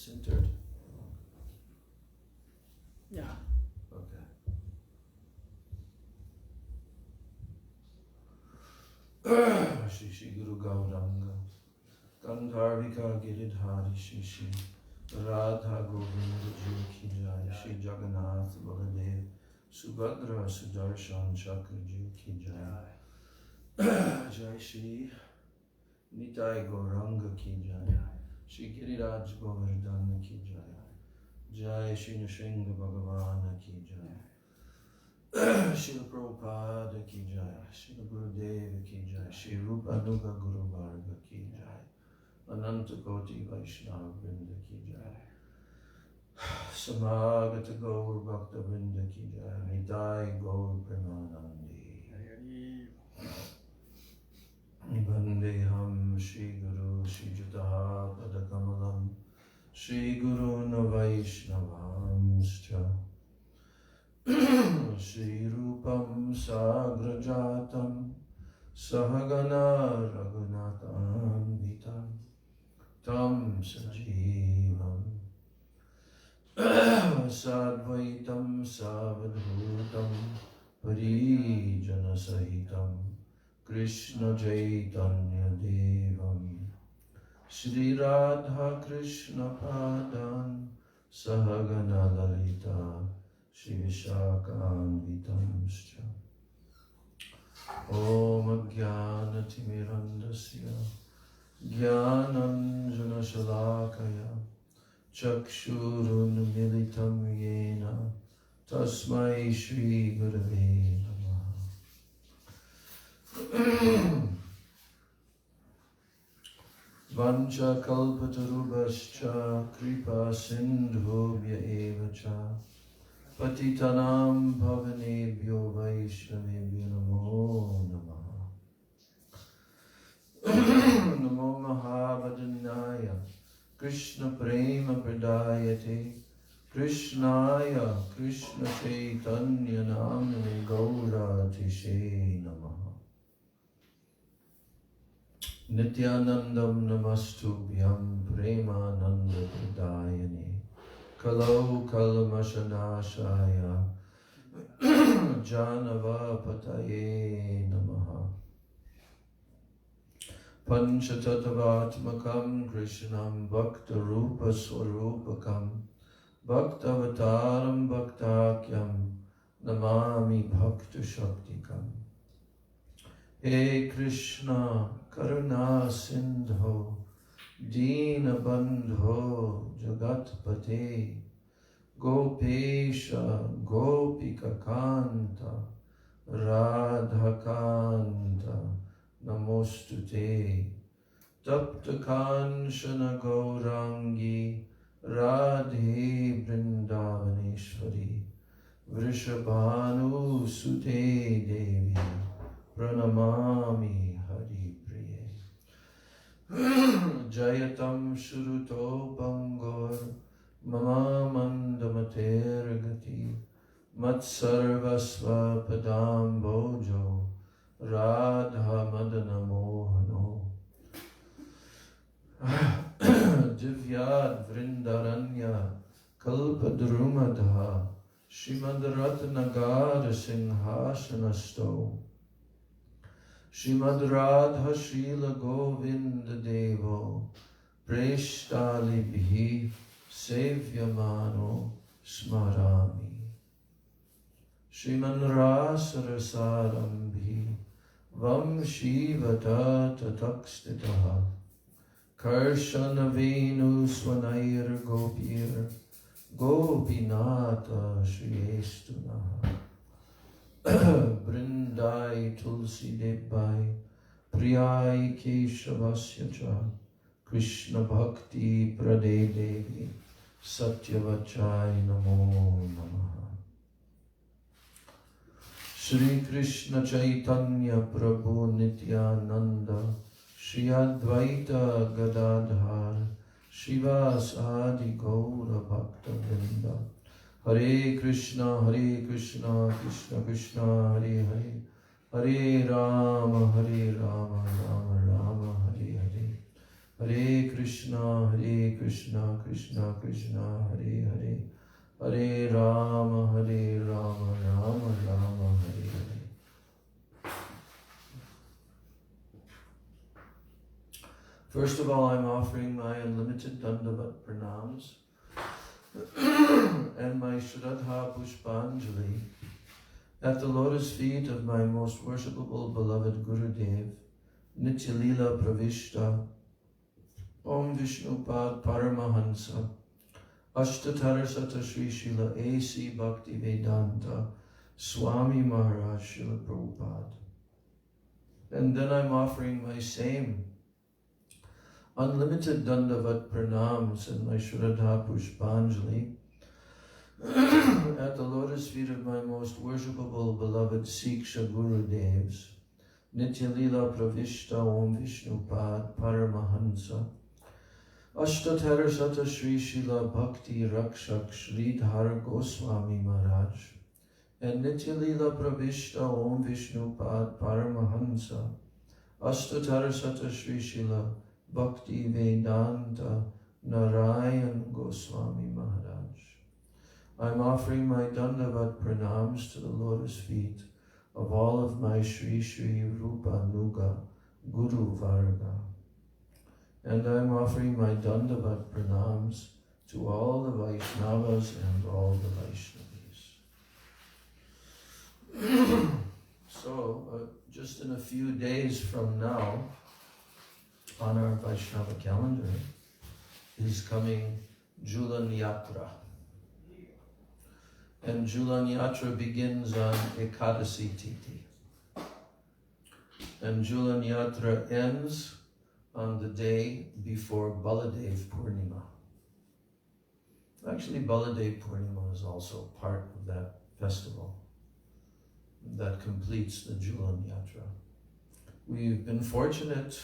centered? Yeah. Okay. Shri Shri Guru Gauranga Gandharvika Giridhari Shri Shri Radha Govinda Ji Ki Jai Shri Jagannath Baladev Subhadra Sudarshan Chakra Ji Ki Jai Jai Shri Nitai Gauranga Ki Jai Shri Giriraj Govardhan Ki Jai Jai Shri Nrsimha Bhagavana Ki Jai Srila Prabhupada Ki Jai Srila Gurudev Ki Jai Shri Rupa Nuga Guru Varga Ki Jai Ananta Koti Vaishnava Vrinda Ki Jai Samagata Gaur Bhakta Vrinda Ki Jai Nitai Gaur Premanandi Vandeham Shri Guru Shri Jutaha Padakamalam Shri Guru Vaishnavamscha Shri Rupam Sagrajatam Sahagana Raghunatam Vitam Tam Sajivam Sadvaitam Savadhutam Parijana Sahitam Krishna Chaitanya Devam Shri Radha Krishna Padan Sahagana Lalita Shri Vishakhanvitamscha Om Ajnanatimirandasya Jnananjana Shalakaya Chakshurun Militam Yena Tasmai Shri Gurave Namaha Vancha Kalpatarubhascha Kripa Sindhubhya Evacha Patitanam Bhavanebhyo Vaishnavebhyo Namo Namaha Namo Mahavadanyaya Krishna Prema Pradayate Krishnaya Krishna Chaitanya Namane Gaura Tishe Namaha Nityanandam Namastubhyam Premananda Pradayane Kalau Kalmashanashaya Janava Pataye Namaha Panchatattvaatmakam Krishnam Bhakta Rupa Swarupakam Bhaktavataram Bhaktakyam Namami Bhakta Shaktikam He Krishna Karuna Sindho Dina Bandho Jagatpate Gopesha Gopika Kanta Radhakanta Namostute Tapta Kanshana Gaurangi Radhe Vrindavaneshwari Vrishabhanu Sute Devi Pranamami Hari Priye Jayatam Shuruto Bangor Mama Mandamater Gati Matsarvasva Padam Bojo Radha Madana Mohano Divyad Vrindaranya Kalpadrumadha Shrimad Ratnagara Singhasanasto Shrimad Radha Srila Govinda Devo Preshtalibhi Sevyamano Smarami Shriman Rasarasarambi Vam Shivata Tatakstitaha Karshana Venu Swanair Gopir Gopinata Shriyestunaha Brindai Tulsi Debai Priyai Keshavasyacha Krishna Bhakti Prade Devi Satyavachai Namo Namaha Shri Krishna Chaitanya Prabhu Nityananda Shri Advaita Gadadhar Shivas Adi Gaura Bhakta Vrinda Hare Krishna Krishna Krishna Hare Hare Hare Rama Rama Rama Hare Hare Hare Krishna, Krishna Krishna, Hare Hare, Hare Rama, Rama Rama, Hare Hare. First of all, I'm offering my unlimited Dandavat pranams and my Shraddha Pushpanjali at the lotus feet of my most worshipable beloved Gurudev, Nitya Lila Pravishta, Om Vishnupad Paramahansa, Ashtatara Sata Sri Srila A.C. Bhakti Vedanta, Swami Maharaj Srila Prabhupada. And then I'm offering my same unlimited Dandavat pranams and my Shraddha Pushpanjali at the lotus feet of my most worshipable beloved Siksha Gurudevs, Nitya Lila Pravishta Om Vishnupad Paramahansa, Ashtatara Sata Sri Srila Bhakti Rakshak Sridhar Goswami Maharaj, and Nitya Lila Pravishta Om Vishnupad Paramahansa, Ashtatara Sata Sri Srila Bhakti Vedanta Narayan Goswami Maharaj. I'm offering my Dandavat pranams to the lotus feet of all of my Sri Sri Rupa Nuga Guru Varga. And I'm offering my Dandavat pranams to all the Vaishnavas and all the Vaishnavis. So, just in a few days from now, on our Vaishnava calendar, is coming Julan Yatra. And Julan Yatra begins on Ekadasi Titi. And Julan Yatra ends on the day before Baladev Purnima. Actually, Baladev Purnima is also part of that festival that completes the Julan Yatra. We've been fortunate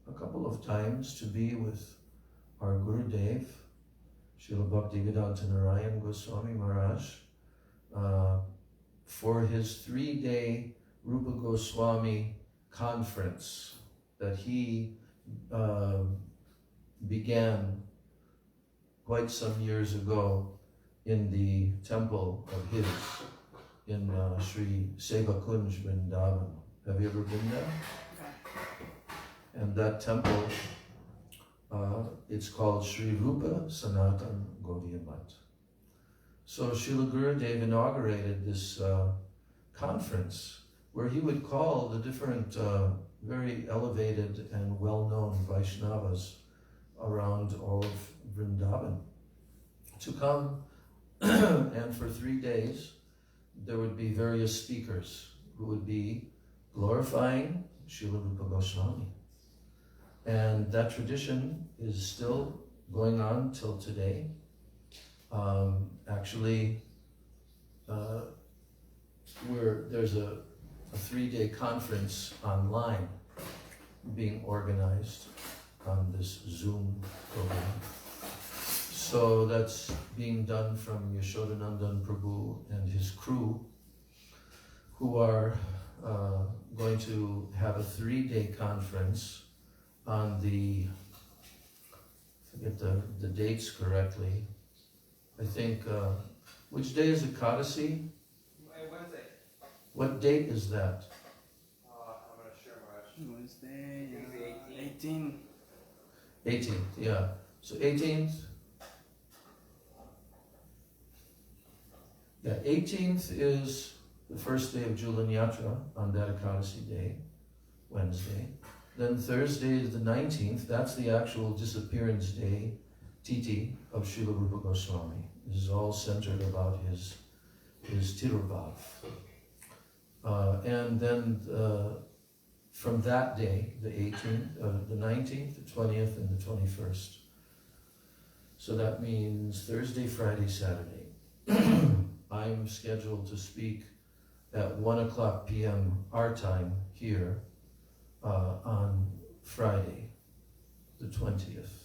a couple of times to be with our Gurudev, Srila Bhaktivedanta Narayan Goswami Maharaj, for his 3-day Rupa Goswami conference that he began quite some years ago in the temple of his in Sri Seva Kunj Vrindavan. Have you ever been there? And that temple, it's called Sri Rupa Sanatan Gaudiya Math. So Srila Gurudev inaugurated this conference where he would call the different very elevated and well-known Vaishnavas around all of Vrindavan to come, and for 3 days there would be various speakers who would be glorifying Srila Rupa Goswami. And that tradition is still going on till today. Actually, there's a 3-day conference online being organized on this Zoom program. So that's being done from Yashodanandan Prabhu and his crew, who are going to have a 3-day conference on the, forget the dates correctly, I think, which day is Ekadasi? Wednesday. What date is that? I'm not sure, Maharaj. Wednesday, It's 18. 18th, yeah. So 18th. Yeah, 18th is the first day of Julan Yatra on that Ekadasi day, Wednesday. Then Thursday is the 19th, that's the actual disappearance day, Titi, of Srila Rupa Goswami. This is all centered about his Tirubhav. And then from that day, the 18th, the 19th, the 20th, and the 21st. So that means Thursday, Friday, Saturday. I'm scheduled to speak at 1:00 p.m. our time here on Friday, the 20th.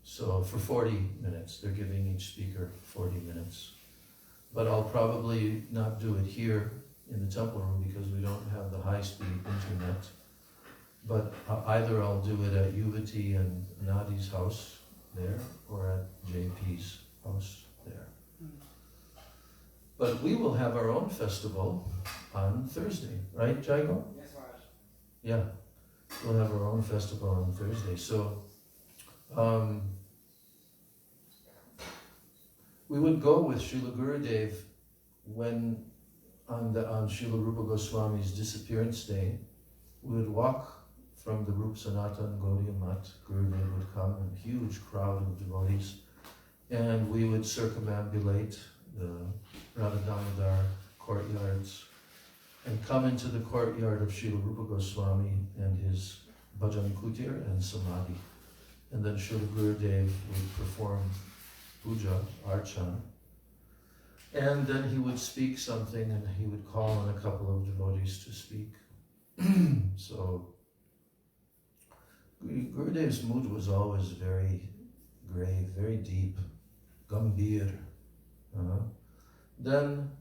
So for 40 minutes, they're giving each speaker 40 minutes. But I'll probably not do it here in the temple room because we don't have the high-speed internet. but either I'll do it at Yuvati and Nadi's house there, or at JP's house there. But we will have our own festival on Thursday, right, Jaigo? Yes, Maharaj. Yeah, we'll have our own festival on Thursday. So we would go with Srila Gurudev when on Srila Rupa Goswami's disappearance day. We would walk from the Rup Sanatan Gaudiya Mat. Gurudev would come, a huge crowd of devotees, and we would circumambulate the Radha Damodar courtyards and come into the courtyard of Srila Rupa Goswami and his Bhajan Kutir and Samadhi. And then Srila Gurudev would perform puja, archana, and then he would speak something and he would call on a couple of devotees to speak. So Gurudev's mood was always very grave, very deep, gambhir. Then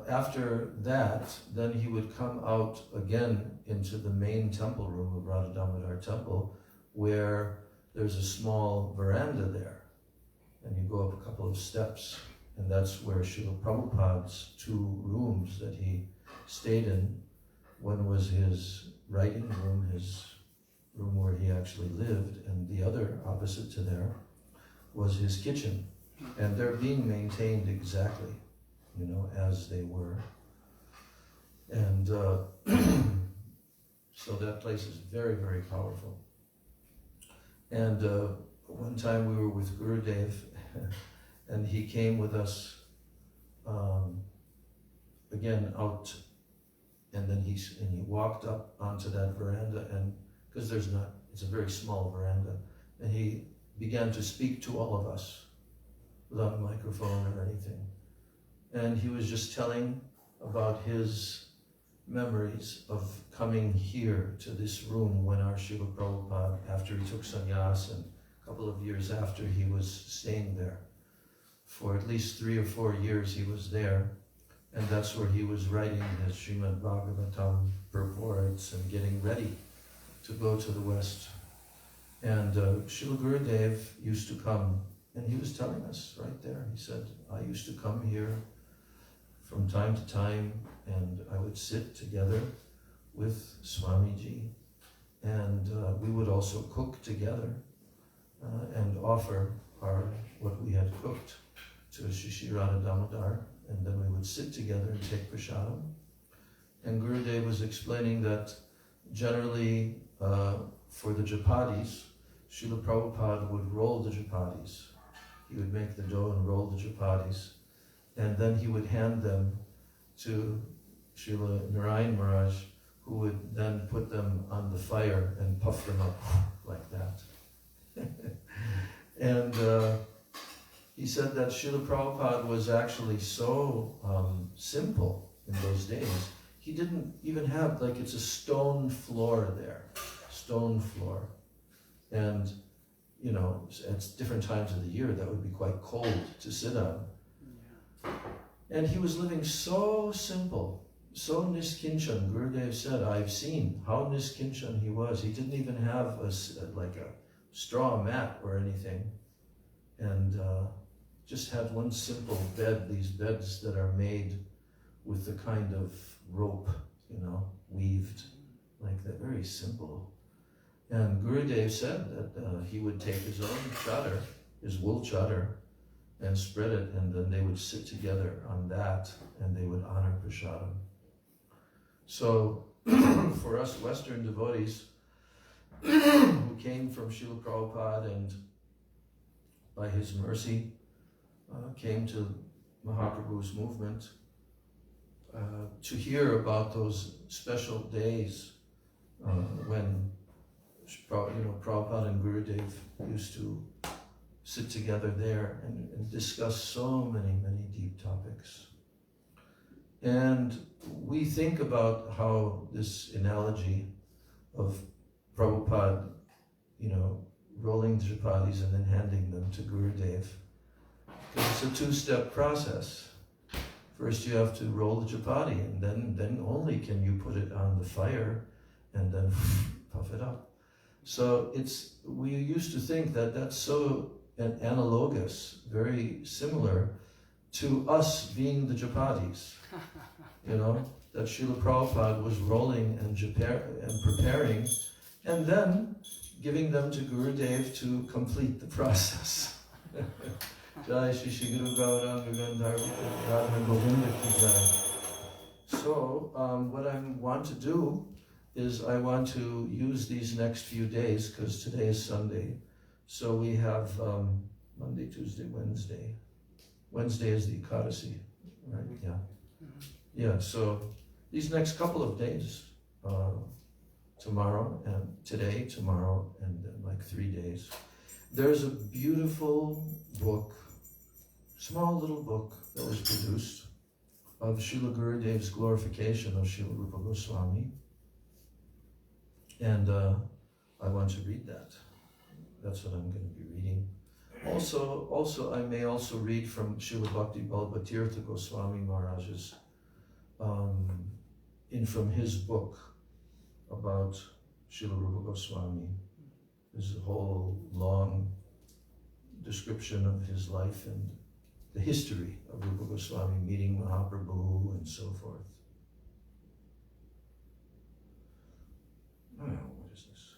after that, then he would come out again into the main temple room of Radha Damodar temple, where there's a small veranda there. And you go up a couple of steps, and that's where Srila Prabhupada's two rooms that he stayed in. One was his writing room, his room where he actually lived, and the other, opposite to there, was his kitchen. And they're being maintained exactly, as they were. And so that place is very, very powerful. And one time we were with Gurudev, and he came with us again out, and then he walked up onto that veranda, and because it's a very small veranda, and he began to speak to all of us without a microphone or anything. And he was just telling about his memories of coming here to this room when our Srila Prabhupada, after he took sannyas, and a couple of years after, he was staying there. For at least 3 or 4 years he was there, and that's where he was writing his Srimad Bhagavatam purports and getting ready to go to the West. And Srila Gurudev used to come, and he was telling us right there, he said, I used to come here from time to time, and I would sit together with Swamiji, and we would also cook together and offer what we had cooked to Shri Radha Damodar, and then we would sit together and take prasadam. And Gurudev was explaining that generally for the japadis, Srila Prabhupada would roll the japadis. He would make the dough and roll the japadis, and then he would hand them to Srila Narayan Maharaj, who would then put them on the fire and puff them up like that. And he said that Srila Prabhupada was actually so simple in those days. He didn't even have, it's a stone floor there, stone floor. And, at different times of the year, that would be quite cold to sit on. Yeah. And he was living so simple, so niskinchan. Gurudev said, I've seen how niskinchan he was. He didn't even have a straw mat or anything. And just had one simple bed, these beds that are made with the kind of rope, weaved like that, very simple. And Gurudev said that he would take his own chadar, his wool chadar, and spread it, and then they would sit together on that, and they would honor prasadam. So, for us Western devotees who came from Srila Prabhupada and by his mercy came to Mahaprabhu's movement, to hear about those special days when Prabhupada and Gurudev used to sit together there and discuss so many, many deep topics. And we think about how this analogy of Prabhupada, rolling the japadis and then handing them to Gurudev, because it's a two-step process. First you have to roll the chapati, and then only can you put it on the fire and then puff it up. So we used to think that that's so analogous, very similar to us being the Japatis, that Srila Prabhupada was rolling and preparing, and then giving them to Gurudev to complete the process. Jai Shri Shri Guru Gauranga Gandharva Radha Govinda Ki Jai. So, what I want to do is I want to use these next few days, because today is Sunday. So we have Monday, Tuesday, Wednesday. Wednesday is the Ekadasi, right? Yeah. Yeah, so these next couple of days, tomorrow and today, tomorrow, and then like 3 days, there's a beautiful book, small little book that was produced of Srila Gurudev's glorification of Srila Rupa Goswami. And I want to read that. That's what I'm going to be reading. Also, I may also read from Srila Bhakti Balbhatirtha Goswami Maharaj's, from his book about Srila Rupa Goswami. There's a whole long description of his life and the history of Rupa Goswami meeting Mahaprabhu and so forth. Oh, what is this?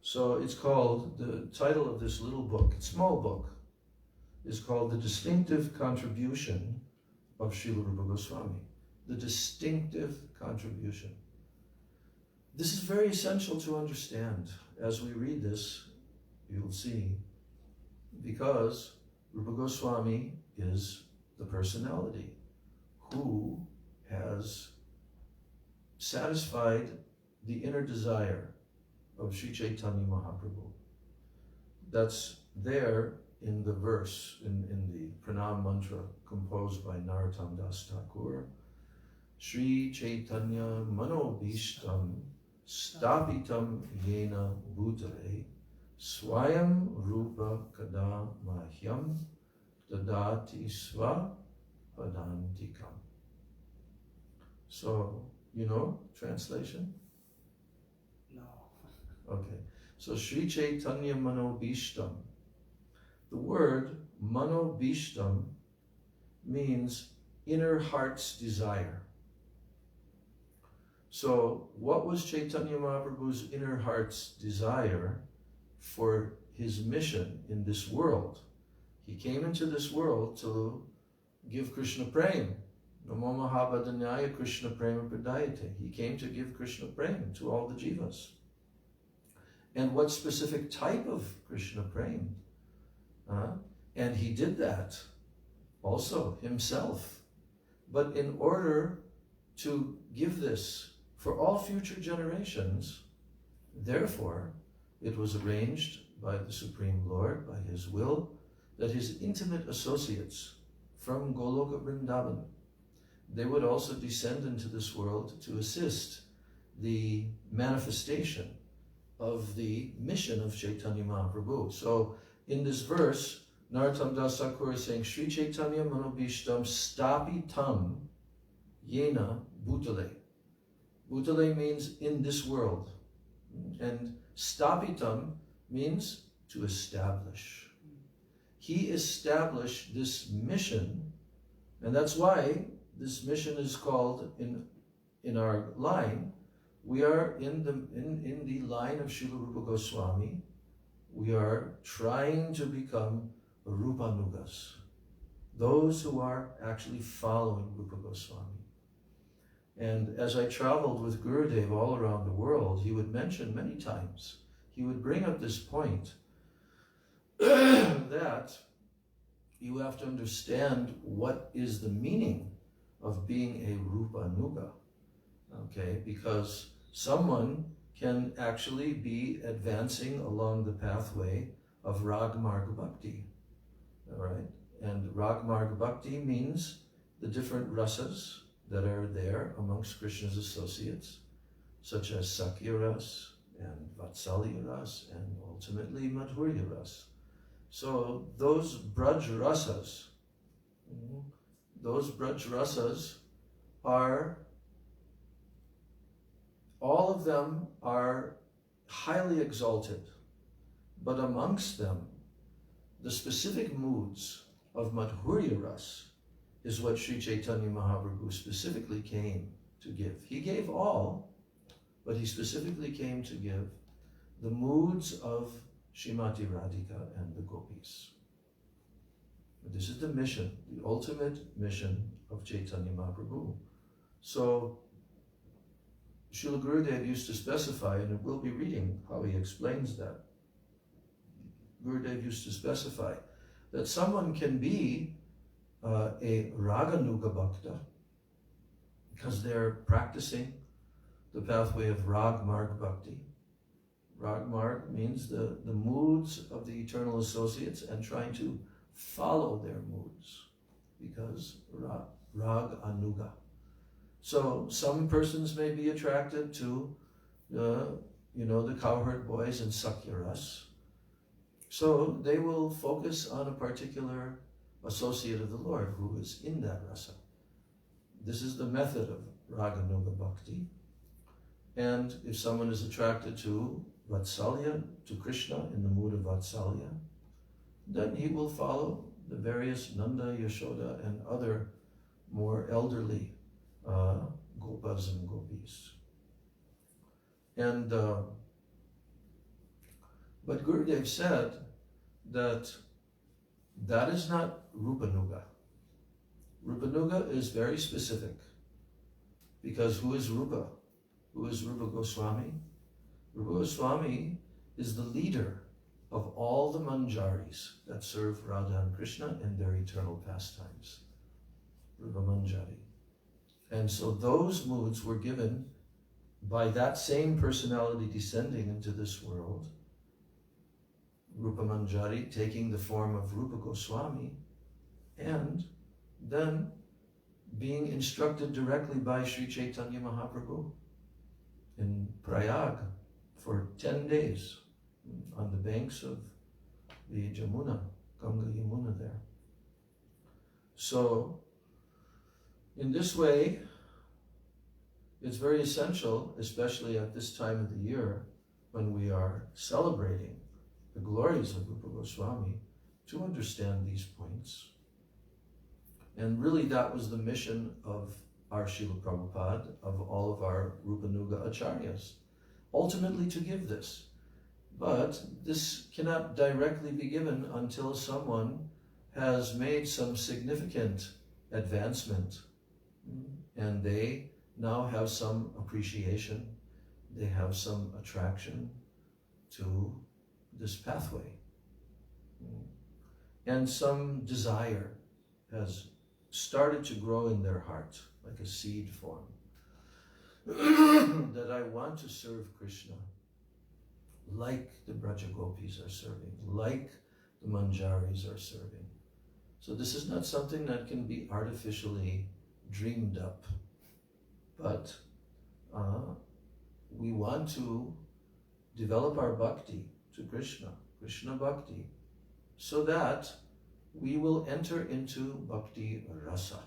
So it's called, the title of this little book, small book, is called The Distinctive Contribution of Srila Rupa Goswami. The Distinctive Contribution. This is very essential to understand. As we read this, you'll see, because Rupa Goswami is the personality who has satisfied the inner desire of Sri Chaitanya Mahaprabhu. That's there in the verse, in the Pranam mantra composed by Narottam Das Thakur. Sri Chaitanya Manobhishtam Stapitam Yena Bhutale Swayam Rupa Kada Mahyam Dadati Sva Padantikam. So, translation? No. Okay. So, Sri Chaitanya Manobhishtam. The word Manobhishtam means inner heart's desire. So, what was Chaitanya Mahaprabhu's inner heart's desire for his mission in this world? He came into this world to give Krishna Prem. Namo Mahabhadanyaya Krishna Prema Pradayate. He came to give Krishna Prem to all the jivas. And what specific type of Krishna Prem? And he did that also himself. But in order to give this for all future generations, therefore, it was arranged by the Supreme Lord, by his will, that his intimate associates from Goloka Vrindavan, they would also descend into this world to assist the manifestation of the mission of Chaitanya Mahaprabhu. So in this verse, Narottam Das Thakur is saying, Sri Chaitanya Manobhishtam Stapitam Yena Bhutale. Bhutale means in this world. And Stapitam means to establish. He established this mission, and that's why this mission is called in our line. We are in the line of Srila Rupa Goswami. We are trying to become Rupanugas, those who are actually following Rupa Goswami. And as I traveled with Gurudev all around the world, he would mention many times, he would bring up this point that you have to understand what is the meaning of being a Rupanuga, okay? Because someone can actually be advancing along the pathway of Rag Marga Bhakti, all right? And Rag Marga Bhakti means the different rasas that are there amongst Krishna's associates, such as Sakya Ras and Vatsalya Ras and ultimately Madhurya Ras. So those Braj rasas Those Braj rasas are, all of them are highly exalted, but amongst them, the specific moods of Madhurya Ras is what Sri Chaitanya Mahaprabhu specifically came to give. He gave all, but he specifically came to give the moods of Srimati Radhika and the gopis. This is the mission, the ultimate mission of Chaitanya Mahaprabhu. So, Srila Gurudev used to specify, and we'll be reading how he explains that. Gurudev used to specify that someone can be a Raganuga Bhakta because they're practicing the pathway of Rag Marg Bhakti. Rag Marg means the moods of the eternal associates and trying to follow their moods because Rag Anuga. So some persons may be attracted to the cowherd boys in Sakya Ras. So they will focus on a particular associate of the Lord who is in that rasa. This is the method of Raganuga Bhakti. And if someone is attracted to Vatsalya, to Krishna in the mood of Vatsalya, then he will follow the various Nanda, Yashoda, and other more elderly Gopas and Gopis. And but Gurudev said that is not Rupanuga. Rupanuga is very specific, because who is Rupa? Who is Rupa Goswami? Rupa Goswami is the leader of all the manjaris that serve Radha and Krishna in their eternal pastimes. Rupa Manjari. And so those moods were given by that same personality descending into this world, Rupa Manjari taking the form of Rupa Goswami, and then being instructed directly by Sri Chaitanya Mahaprabhu in Prayag for 10 days on the banks of the Jamuna, Ganga Yamuna there. So, in this way, it's very essential, especially at this time of the year when we are celebrating the glories of Rupa Goswami, to understand these points. And really that was the mission of our Srila Prabhupada, of all of our Rupanuga Acharyas, ultimately to give this. But this cannot directly be given until someone has made some significant advancement and they now have some appreciation, they have some attraction to this pathway. And some desire has started to grow in their heart, like a seed form, that I want to serve Krishna like the Braja Gopis are serving, like the Manjaris are serving. So this is not something that can be artificially dreamed up, but we want to develop our bhakti to Krishna, Krishna bhakti, so that we will enter into bhakti rasa.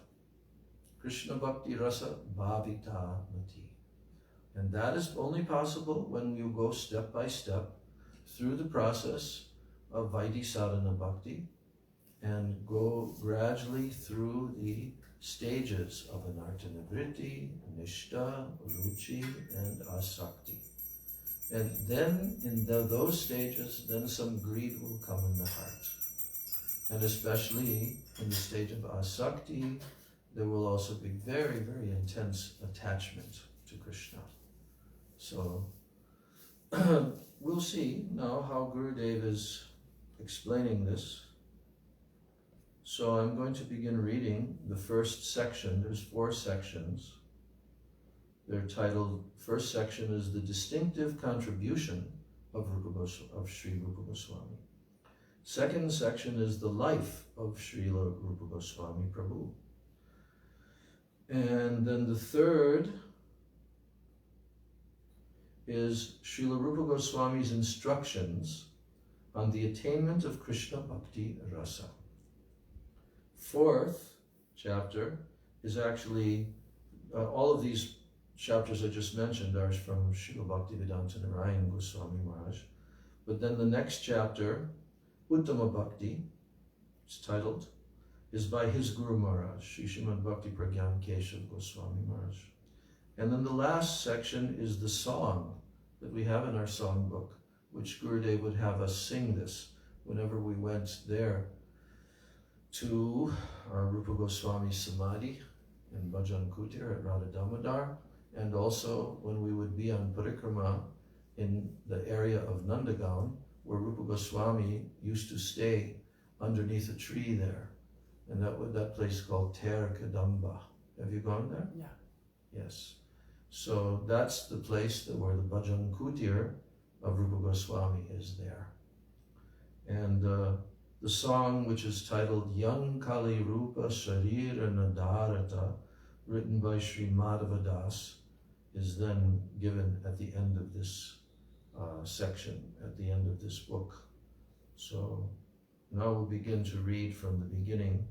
Krishna bhakti rasa bhavita mati. And that is only possible when you go step by step through the process of Vaidhi sadhana bhakti and go gradually through the stages of anartha-nivritti, nishta, ruchi, and asakti. And then in those stages, then some greed will come in the heart. And especially in the stage of asakti, there will also be very, very intense attachment to Krishna. So we'll see now how Gurudev is explaining this. So I'm going to begin reading the first section. There's 4 sections. They're titled, first section is the distinctive contribution of Sri Rupa Goswami. Second section is the life of Srila Rupa Goswami Prabhu. And then the third is Srila Rupa Goswami's instructions on the attainment of Krishna Bhakti Rasa. Fourth chapter is actually, all of these chapters I just mentioned are from Srila Bhaktivedanta Narayan Goswami Maharaj. But then the next chapter, Uttama Bhakti, it's titled, is by his Guru Maharaj, Sri Srimad Bhakti Pragyan Keshav Goswami Maharaj. And then the last section is the song that we have in our songbook, which Gurudev would have us sing this whenever we went there to our Rupa Goswami Samadhi in Bhajan Kutir at Radha Damodar, and also when we would be on parikrama in the area of Nandagaon, where Rupa Goswami used to stay underneath a tree there, and that place called Ter Kadamba. Have you gone there? Yeah. Yes. So that's the place where the Bhajan Kutir of Rupa Goswami is there. And the song, which is titled Yang Kali Rupa Sharira Nadarata, written by Sri Madhava Das, is then given at the end of this section, at the end of this book. So now we'll begin to read from the beginning.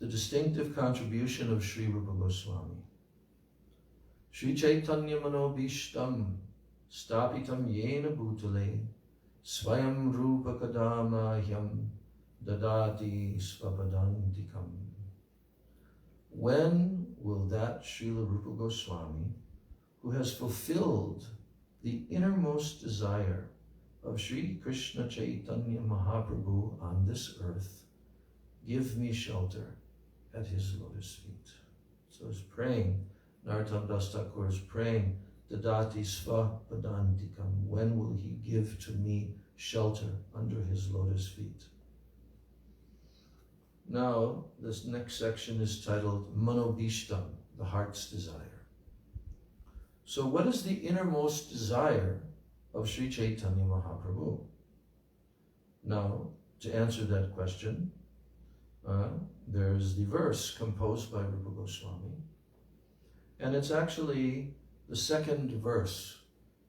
The distinctive contribution of Sri Rupa Goswami. Sri Chaitanya Manobishtam Stapitam Yena Bhutale Swayam Rupa Kadamahyam Dadati Svapadantikam. When will that Srila Rupa Goswami, who has fulfilled the innermost desire of Sri Krishna Chaitanya Mahaprabhu on this earth, give me shelter at his lotus feet? So he's praying, Narottam Das Thakur is praying, Dadati Svapadantikam, when will he give to me shelter under his lotus feet? Now, this next section is titled Manobishtam, the heart's desire. So what is the innermost desire of Sri Chaitanya Mahaprabhu? Now, to answer that question, there's the verse composed by Rupa Goswami, and it's actually the second verse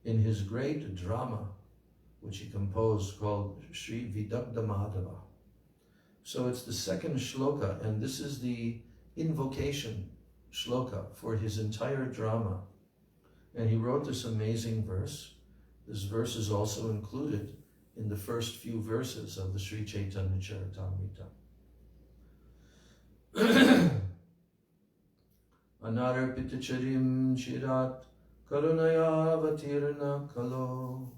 in his great drama, which he composed, called Sri Vidagdha Madhava. So it's the second shloka, and this is the invocation shloka for his entire drama. And he wrote this amazing verse. This verse is also included in the first few verses of the Sri Chaitanya Charitamrita. Anarpitacharim chirat karunayavatirna kalo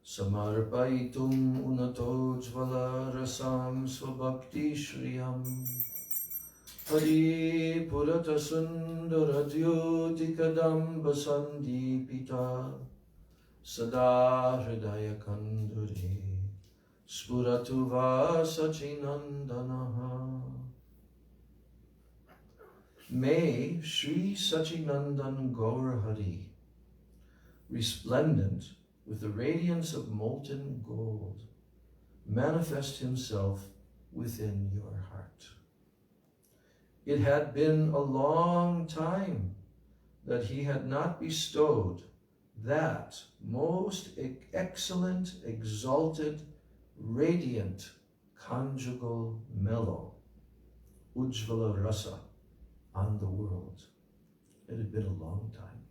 samarpaitum unatojvala rasam svabhakti shriyam hari purata sundara jyoti kadamba sandipita sada hridaya kanduri spuratu vasachinandanaha. May Sri Sachinandan Gaur Hari, resplendent with the radiance of molten gold, manifest himself within your heart. It had been a long time that he had not bestowed that most excellent, exalted, radiant, conjugal mellow, Ujjvala Rasa, on the world. It had been a long time.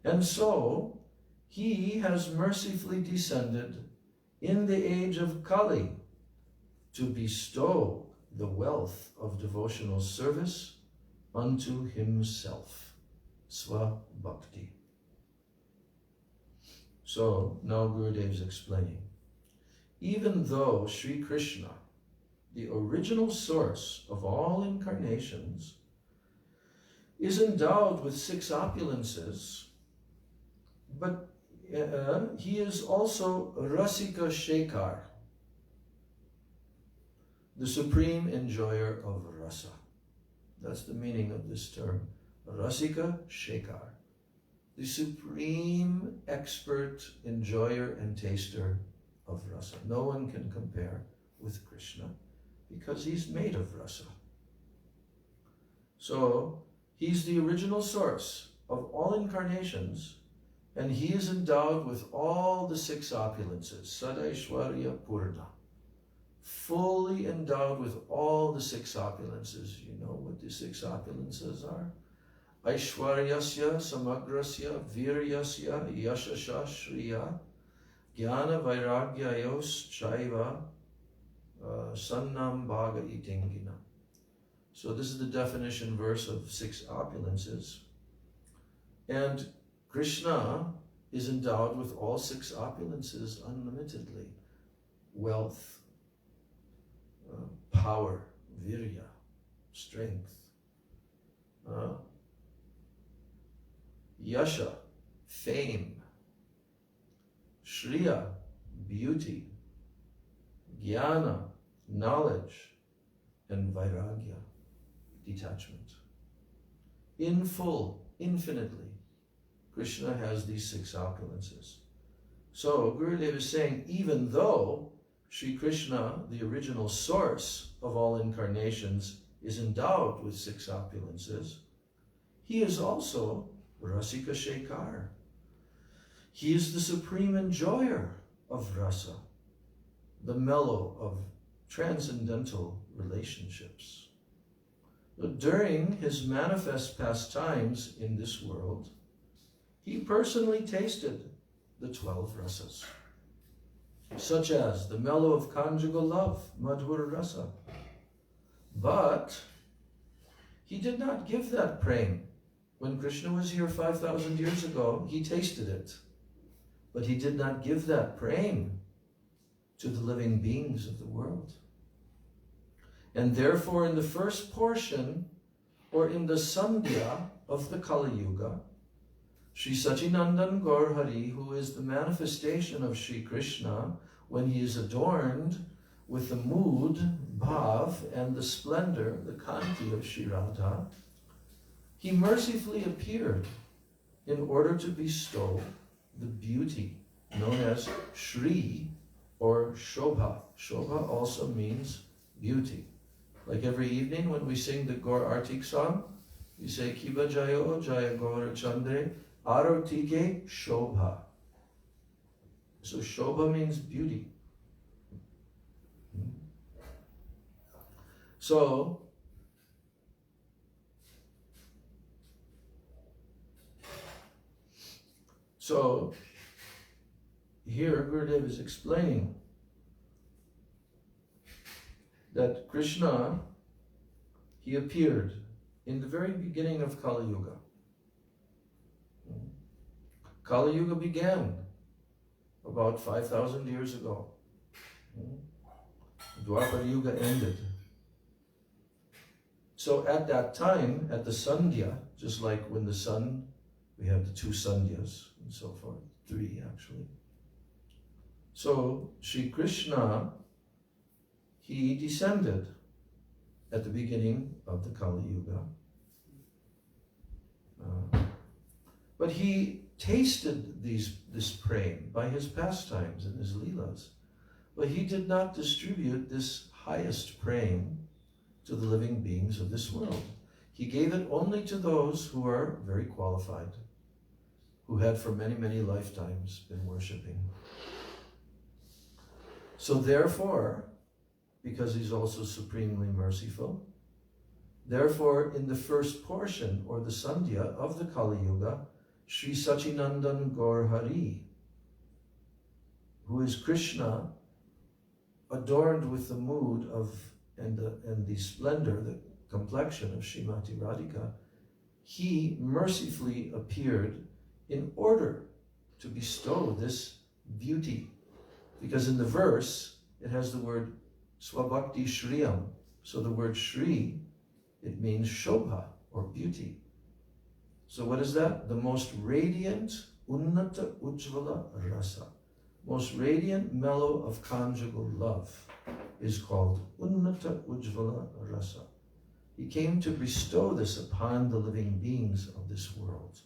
And so, he has mercifully descended in the age of Kali to bestow the wealth of devotional service unto himself, Swa-Bhakti. So, now Gurudev is explaining. Even though Sri Krishna, the original source of all incarnations, is endowed with 6 opulences, but he is also Rasika Shekhar, the supreme enjoyer of rasa. That's the meaning of this term, Rasika Shekhar, the supreme expert enjoyer and taster of rasa. No one can compare with Krishna, because he's made of rasa. So, he's the original source of all incarnations, and he is endowed with all the 6 opulences, Sadaishwarya Purna, fully endowed with all the six opulences. You know what the six opulences are? Aishwaryasya, Samagrasya, Viryasya, Yashasha, Shriya, Jnana, Vairagyayos, Chaiva, Sannam, Bhaga, Itingina. So this is the definition verse of six opulences. And Krishna is endowed with all six opulences unlimitedly. Wealth, power, virya, strength, yasha, fame, shriya, beauty, jnana, knowledge, and vairagya, detachment. In full, infinitely, Krishna has these six opulences. So Gurudev is saying, even though Sri Krishna, the original source of all incarnations, is endowed with six opulences, he is also Rasika Shekhar. He is the supreme enjoyer of rasa, the mellow of transcendental relationships. During his manifest pastimes in this world, he personally tasted the 12 rasas, such as the mellow of conjugal love, madhura rasa. But he did not give that prem. When Krishna was here 5,000 years ago, he tasted it. But he did not give that prem to the living beings of the world. And therefore, in the first portion, or in the sandhya of the Kali Yuga, Sri Sachinandan Gaur Hari, who is the manifestation of Sri Krishna, when he is adorned with the mood, bhav, and the splendor, the kanti of Sri Radha, he mercifully appeared in order to bestow the beauty known as Shri or Shobha. Shobha also means beauty. Like every evening when we sing the Gaur Artik song, we say Kiba Jayo Jaya Gaur Chandre Arotike Shobha. So Shobha means beauty. So here Gurudev is explaining that Krishna, he appeared in the very beginning of Kali Yuga. Kali Yuga began about 5,000 years ago. Dwapara Yuga ended. So at that time, at the Sandhya, just like when the sun, we have the two Sandhyas and so forth, three actually. So Sri Krishna, he descended at the beginning of the Kali Yuga. But he tasted this prem by his pastimes and his leelas. But he did not distribute this highest prem to the living beings of this world. He gave it only to those who are very qualified, who had for many, many lifetimes been worshipping. So therefore, because he's also supremely merciful, therefore in the first portion, or the Sandhya of the Kali Yuga, Sri Sachinandan Gaur Hari, who is Krishna, adorned with the mood of and the splendor, the complexion of Srimati Radhika, he mercifully appeared in order to bestow this beauty. Because in the verse, it has the word Swabhakti Shriyam. So the word Shri, it means Shobha, or beauty. So what is that? The most radiant, Unnata Ujjvala Rasa. Most radiant mellow of conjugal love is called Unnata Ujjvala Rasa. He came to bestow this upon the living beings of this world.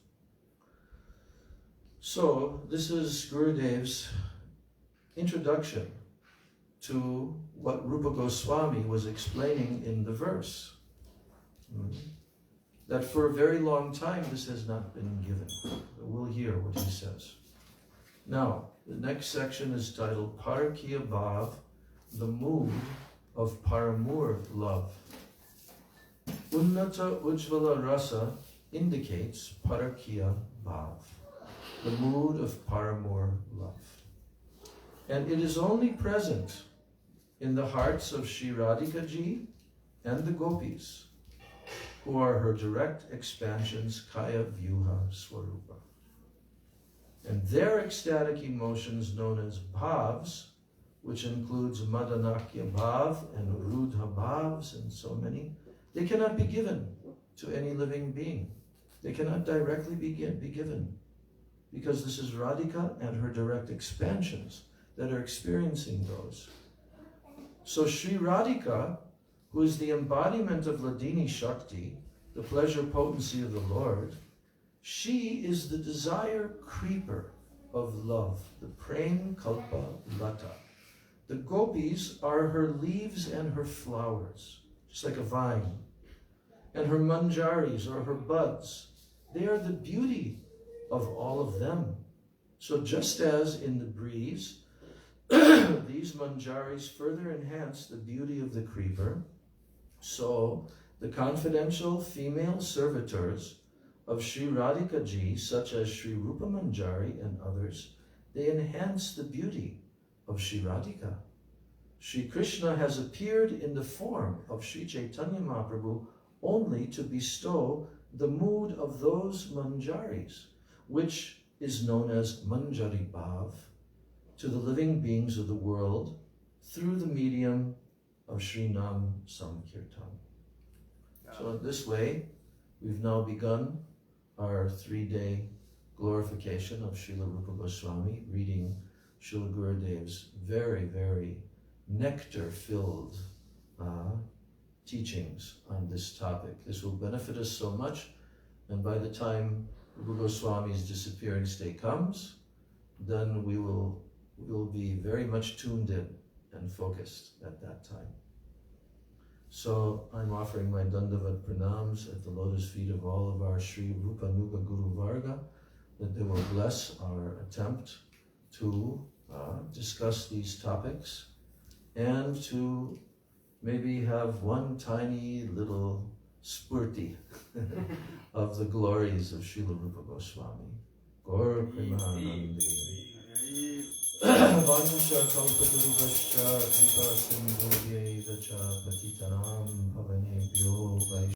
So this is Gurudev's introduction to what Rupa Goswami was explaining in the verse. That for a very long time this has not been given. We'll hear what he says. Now, the next section is titled Parakya Bhav the mood of Paramur love. Unnata Ujvala Rasa indicates Parakya Bhav, the mood of Paramur love. And it is only present in the hearts of Sri Radhika Ji and the Gopis, who are her direct expansions, Kaya Vyuha Swarupa. And their ecstatic emotions known as bhavs, which includes Madanakya Bhav and Rudha Bhavs and so many, they cannot be given to any living being. They cannot directly be given, because this is Radhika and her direct expansions that are experiencing those. So Sri Radhika, who is the embodiment of Ladini Shakti, the pleasure potency of the Lord, she is the desire creeper of love, the Prem Kalpa Lata. The gopis are her leaves and her flowers, just like a vine. And her manjaris are her buds. They are the beauty of all of them. So just as in the breeze, these manjaris further enhance the beauty of the creeper, so the confidential female servitors of Sri Radhika Ji, such as Sri Rupa Manjari and others, they enhance the beauty of Sri Radhika. Sri Krishna has appeared in the form of Sri Chaitanya Mahaprabhu only to bestow the mood of those manjaris, which is known as Manjari Bhav, to the living beings of the world through the medium of Sri Nam Sankirtan. So in this way, we've now begun our 3-day glorification of Srila Rupa Goswami, reading Srila Gurudev's very, very nectar-filled teachings on this topic. This will benefit us so much, and by the time Rupa Goswami's disappearing state comes, then we will be very much tuned in and focused at that time. So I'm offering my Dandavat Pranams at the lotus feet of all of our Sri Rupa Nuga Guru Varga, that they will bless our attempt to discuss these topics and to maybe have one tiny little spurti of the glories of Srila Rupa Goswami. Gaur Premanandi. Vansha Kalpatarupascha Kripa Sindhubhyeva Cha Patitanam Bhavanebhyo